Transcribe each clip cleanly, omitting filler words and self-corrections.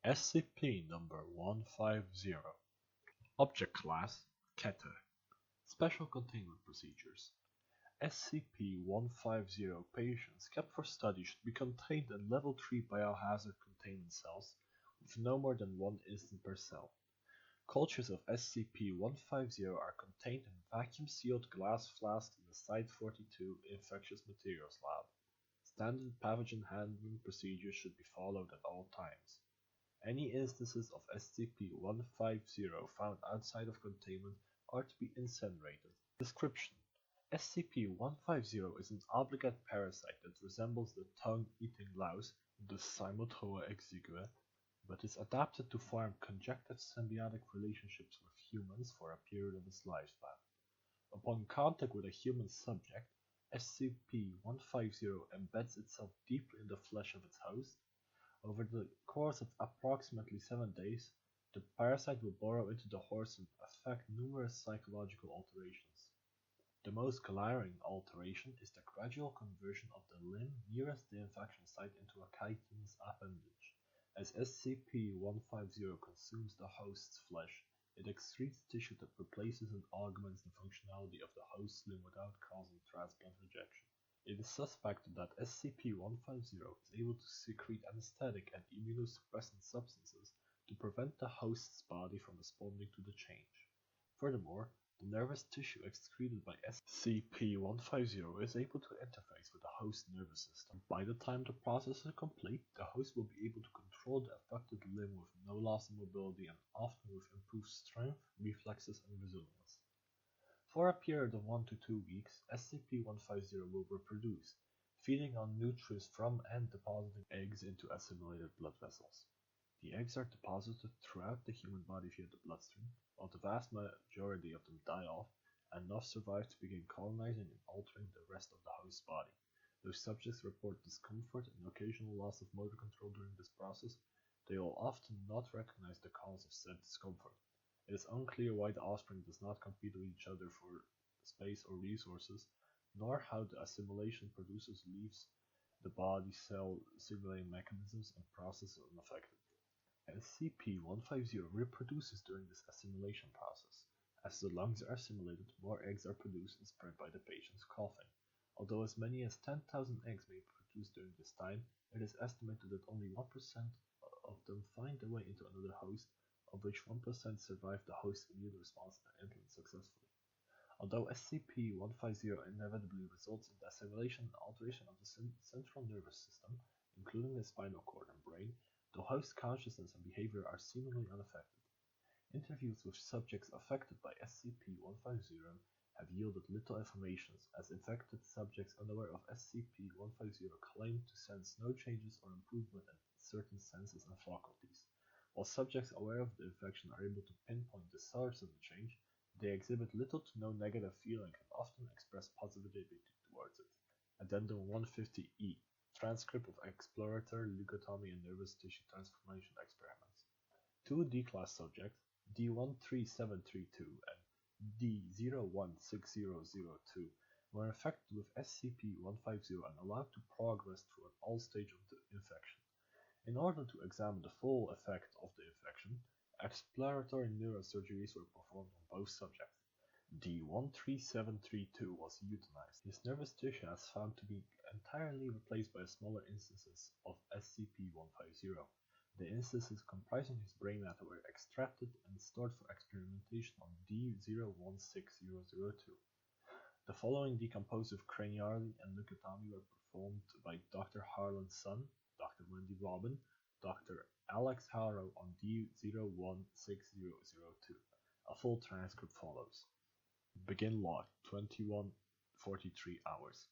SCP number 150. Object Class KETER. Special Containment Procedures. SCP-150 patients kept for study should be contained in Level 3 biohazard containment cells with no more than one instant per cell. Cultures of SCP-150 are contained in vacuum-sealed glass flasks in the Site-42 Infectious Materials Lab. Standard pathogen handling procedures should be followed at all times. Any instances of SCP-150 found outside of containment are to be incinerated. Description: SCP-150 is an obligate parasite that resembles the tongue-eating louse, the Cymothoa exigua, but is adapted to form conjunctive symbiotic relationships with humans for a period of its lifespan. Upon contact with a human subject, SCP-150 embeds itself deeply in the flesh of its host. Over the course of approximately 7 days, the parasite will burrow into the host and affect numerous psychological alterations. The most glaring alteration is the gradual conversion of the limb nearest the infection site into a chitinous appendage. As SCP-150 consumes the host's flesh, it excretes tissue that replaces and augments the functionality of the host limb without causing transplant rejection. It is suspected that SCP-150 is able to secrete anesthetic and immunosuppressant substances to prevent the host's body from responding to the change. Furthermore, the nervous tissue excreted by SCP-150 is able to interface with the host nervous system. By the time the process is complete, the host will be able to control the affected limb with no loss of mobility and often with improved strength, reflexes, and resilience. For a period of 1 to 2 weeks, SCP-150 will reproduce, feeding on nutrients from and depositing eggs into assimilated blood vessels. The eggs are deposited throughout the human body via the bloodstream, while the vast majority of them die off, and enough survive to begin colonizing and altering the rest of the host's body. Though subjects report discomfort and occasional loss of motor control during this process, they will often not recognize the cause of said discomfort. It is unclear why the offspring does not compete with each other for space or resources, nor how the assimilation process leaves the body cell signaling mechanisms and processes unaffected. SCP-150 reproduces during this assimilation process. As the lungs are assimilated, more eggs are produced and spread by the patient's coughing. Although as many as 10,000 eggs may be produced during this time, it is estimated that only 1% of them find their way into another host, of which 1% survive the host's immune response and implant successfully. Although SCP-150 inevitably results in the assimilation and alteration of the central nervous system, including the spinal cord and brain, the host's consciousness and behavior are seemingly unaffected. Interviews with subjects affected by SCP-150 have yielded little information, as infected subjects unaware of SCP-150 claim to sense no changes or improvement in certain senses and faculties. While subjects aware of the infection are able to pinpoint the source of the change, they exhibit little to no negative feeling and often express positivity towards it. Addendum 150-E. Transcript of exploratory leukotomy and nervous tissue transformation experiments. 2 D-Class subjects, D13732 and D016002, were infected with SCP-150 and allowed to progress through all stages of the infection. In order to examine the full effect of the infection, exploratory neurosurgeries were performed on both subjects. D13732 was euthanized. His nervous tissue was found to be entirely replaced by smaller instances of SCP-150. The instances comprising his brain matter were extracted and stored for experimentation on D016002. The following decomposive cranially and leukotomy were performed by Dr. Harlan's son, Dr. Wendy Robin, Dr. Alex Harrow on D016002. A full transcript follows. Begin log 21:43 hours.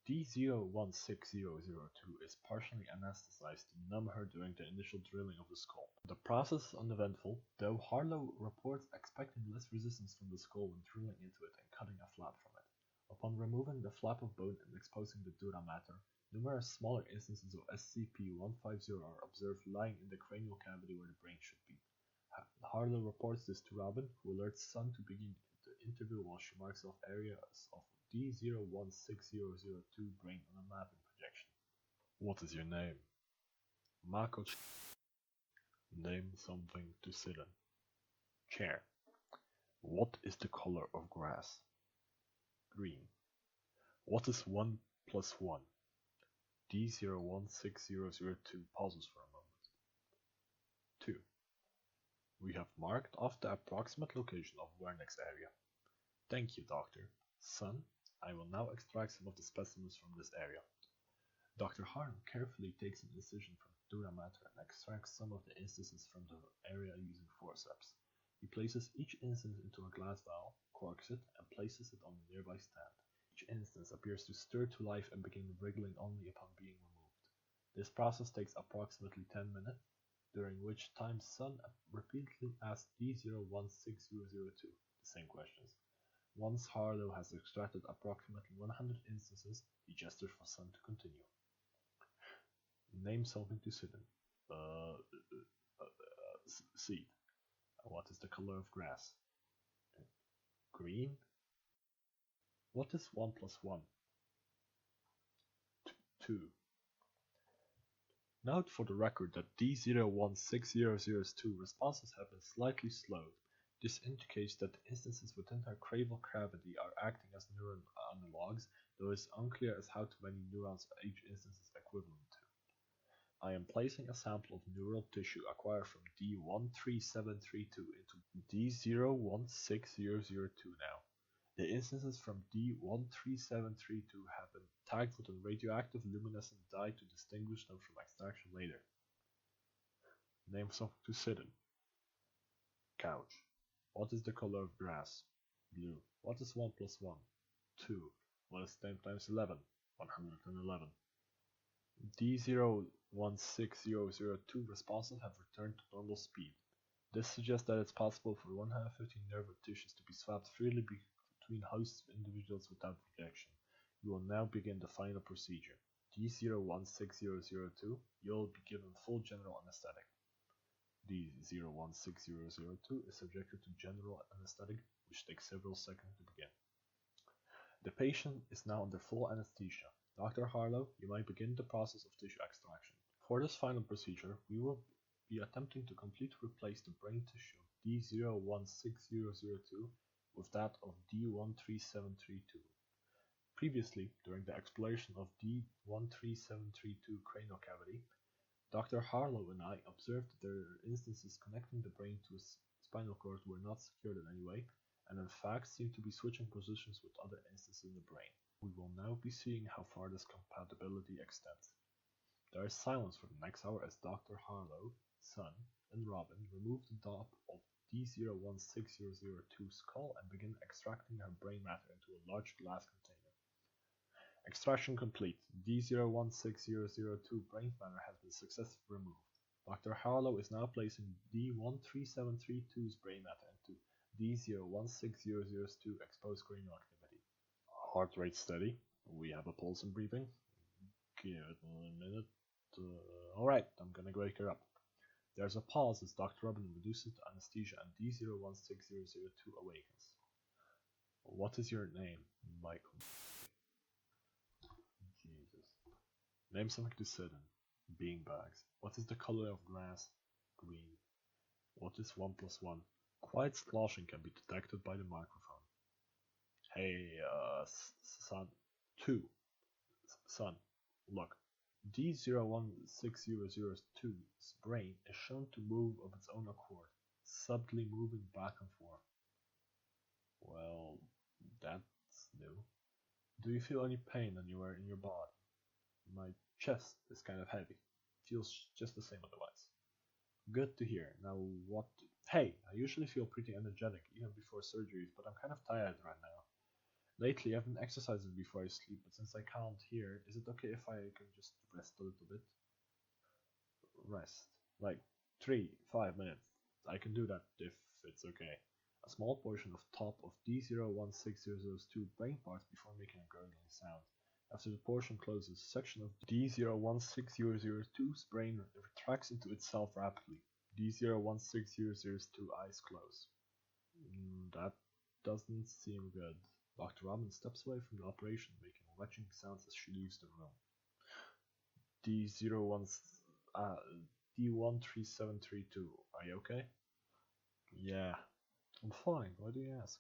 D016002 is partially anesthetized to numb her during the initial drilling of the skull. The process is uneventful, though Harlow reports expecting less resistance from the skull when drilling into it and cutting a flap from it. Upon removing the flap of bone and exposing the dura mater, numerous smaller instances of SCP-150 are observed lying in the cranial cavity where the brain should be. Harlow reports this to Robin, who alerts Sun to begin the interview while she marks off areas of D016002 brain on a mapping projection. What is your name? Mako. Name something to sit in. Chair. What is the color of grass? Green. What is 1 plus 1? D016002 pauses for a moment. 2. We have marked off the approximate location of Wernick's area. Thank you, Doctor. Son, I will now extract some of the specimens from this area. Dr. Harm carefully takes an incision from dura mater and extracts some of the instances from the area using forceps. He places each instance into a glass vial, corks it, and places it on a nearby stand. Each instance appears to stir to life and begin wriggling only upon being removed. This process takes approximately 10 minutes, during which time Sun repeatedly asks D016002 the same questions. Once Harlow has extracted approximately 100 instances, he gestures for Sun to continue. Name something to sit in. Seed. What is the color of grass? Green. What is 1 plus 1? 2. Note for the record that D016002 responses have been slightly slowed. This indicates that the instances within her craval cavity are acting as neuron analogs, though it is unclear as how many neurons each instance is equivalent to. I am placing a sample of neural tissue acquired from D13732 into D016002 now. The instances from D13732 have been tagged with a radioactive luminescent dye to distinguish them from extraction later. Name something to sit in. Couch. What is the color of grass? Blue. What is 1 plus 1? 2. What is 10 times 11? 111. D016002 responses have returned to normal speed. This suggests that it's possible for 115 nerve tissues to be swapped freely between hosts of individuals without rejection. We will now begin the final procedure. D016002, you'll be given full general anesthetic. D016002 is subjected to general anesthetic, which takes several seconds to begin. The patient is now under full anesthesia. Dr. Harlow, you may begin the process of tissue extraction. For this final procedure, we will be attempting to completely replace the brain tissue of D016002 with that of D13732. Previously, during the exploration of D13732 cranial cavity, Dr. Harlow and I observed that there are instances connecting the brain to a spinal cord were not secured in any way, and in fact seem to be switching positions with other instances in the brain. We will now be seeing how far this compatibility extends. There is silence for the next hour as Dr. Harlow, Sun, and Robin remove the top of D016002's skull and begin extracting her brain matter into a large glass container. Extraction complete. D016002 brain matter has been successfully removed. Dr. Harlow is now placing D13732's brain matter into D016002 exposed cranial activity. Heart rate steady. We have a pulse and breathing. Give it a minute. Alright, I'm gonna wake her up. There's a pause as Dr. Robin reduces the anesthesia and D016002 awakens. What is your name, Michael? Jesus. Name something to sit in. Beanbags. What is the color of grass? Green. What is 1 plus 1? Quiet sloshing can be detected by the microphone. Hey, son. 2. Son, look. D016002's brain is shown to move of its own accord, subtly moving back and forth. Well, that's new. Do you feel any pain anywhere in your body? My chest is kind of heavy. Feels just the same otherwise. Good to hear. Now what? Hey, I usually feel pretty energetic even before surgeries, but I'm kind of tired right now. Lately, I've been exercising before I sleep, but since I can't hear, is it okay if I can just rest a little bit? Rest. Like 3-5 minutes. I can do that if it's okay. A small portion of top of D016002 brain parts before making a gurgling sound. After the portion closes, a section of D016002's brain retracts into itself rapidly. D016002 eyes close. That doesn't seem good. Dr. Robin steps away from the operation, making retching sounds as she leaves the room. D01... D13732. Are you okay? Yeah, I'm fine. Why do you ask?